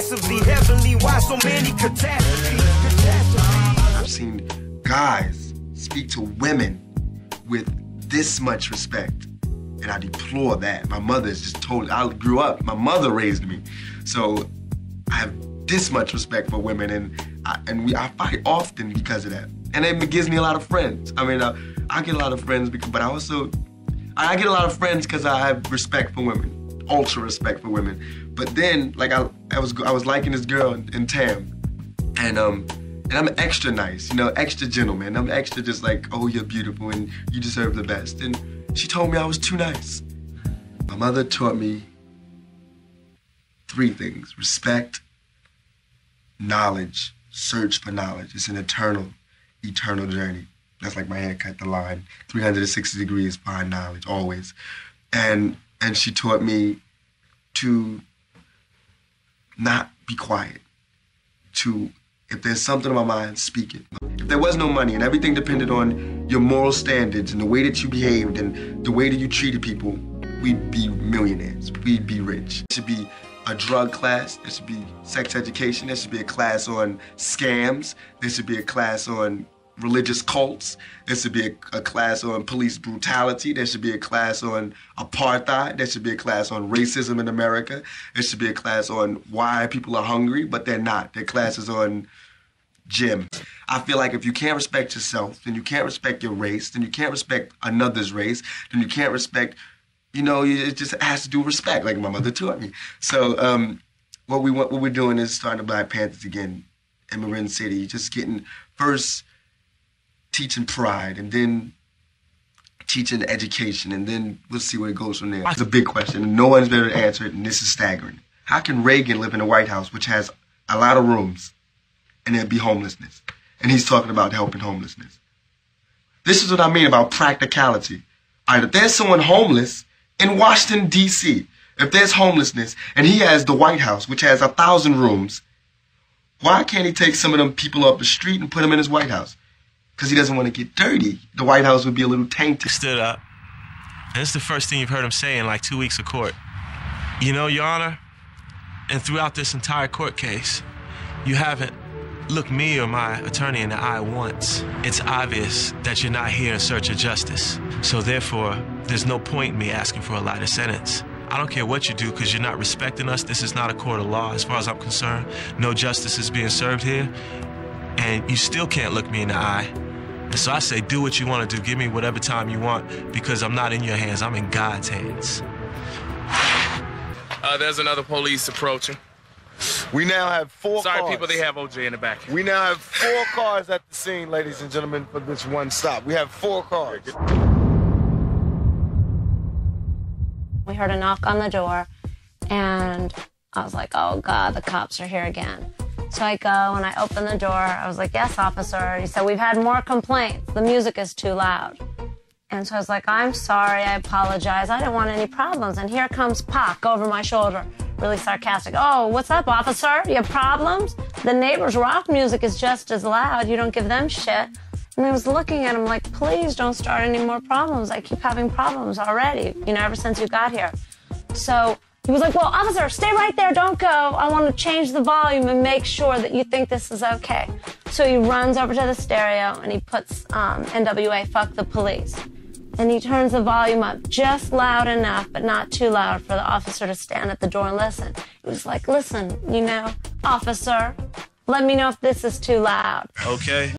aggressively, heavily. Why so many catastrophes? I've seen guys speak to women with this much respect, and I deplore that. My mother is just totally, I grew up, my mother raised me, so I have this much respect for women, and I fight often because of that. And it gives me a lot of friends. I mean, I get a lot of friends, but I get a lot of friends because I have respect for women, ultra respect for women. But then, like I was liking this girl in Tam, and I'm extra nice, you know, extra gentleman. I'm extra just like, oh, you're beautiful and you deserve the best. And she told me I was too nice. My mother taught me 3 things: respect, knowledge, search for knowledge. It's an eternal journey. That's like my haircut, the line, 360 degrees behind knowledge, always. And she taught me to not be quiet, to, if there's something on my mind, speak it. If there was no money and everything depended on your moral standards and the way that you behaved and the way that you treated people, we'd be millionaires, we'd be rich. There should be a drug class, there should be sex education, there should be a class on scams, there should be a class on religious cults, there should be a class on police brutality, there should be a class on apartheid, there should be a class on racism in America, there should be a class on why people are hungry, but they're not. There are classes on gym. I feel like if you can't respect yourself, then you can't respect your race, then you can't respect another's race, then you can't respect, you know, it just has to do with respect, like my mother taught me. So what we're doing is starting the Black Panthers again in Marin City, just getting first teaching pride, and then teaching education, and then we'll see where it goes from there. It's a big question, and no one's been able to answer it, and this is staggering. How can Reagan live in the White House, which has a lot of rooms, and there'd be homelessness? And he's talking about helping homelessness. This is what I mean about practicality. All right, if there's someone homeless in Washington, D.C., if there's homelessness, and he has the White House, which has 1,000 rooms, why can't he take some of them people off the street and put them in his White House? Because he doesn't want to get dirty. The White House would be a little tainted. Stood up, and it's the first thing you've heard him say in like 2 weeks of court. You know, Your Honor, and throughout this entire court case, you haven't looked me or my attorney in the eye once. It's obvious that you're not here in search of justice. So therefore, there's no point in me asking for a lighter sentence. I don't care what you do because you're not respecting us. This is not a court of law as far as I'm concerned. No justice is being served here. And you still can't look me in the eye. And so I say, do what you want to do. Give me whatever time you want, because I'm not in your hands. I'm in God's hands. There's another police approaching. We now have 4 cars. Sorry, people, they have OJ in the back. We now have 4 cars at the scene, ladies and gentlemen, for this one stop. We have 4 cars. We heard a knock on the door, and I was like, oh, God, the cops are here again. So I go and I open the door. I was like, yes, officer. He said, we've had more complaints. The music is too loud. And so I was like, I'm sorry. I apologize. I didn't want any problems. And here comes Pac over my shoulder, really sarcastic. Oh, what's up, officer? You have problems? The neighbor's rock music is just as loud. You don't give them shit. And I was looking at him like, please don't start any more problems. I keep having problems already, you know, ever since you got here. So he was like, well, officer, stay right there, don't go. I want to change the volume and make sure that you think this is okay. So he runs over to the stereo and he puts NWA, Fuck the Police. And he turns the volume up just loud enough, but not too loud for the officer to stand at the door and listen. He was like, listen, you know, officer, let me know if this is too loud. Okay.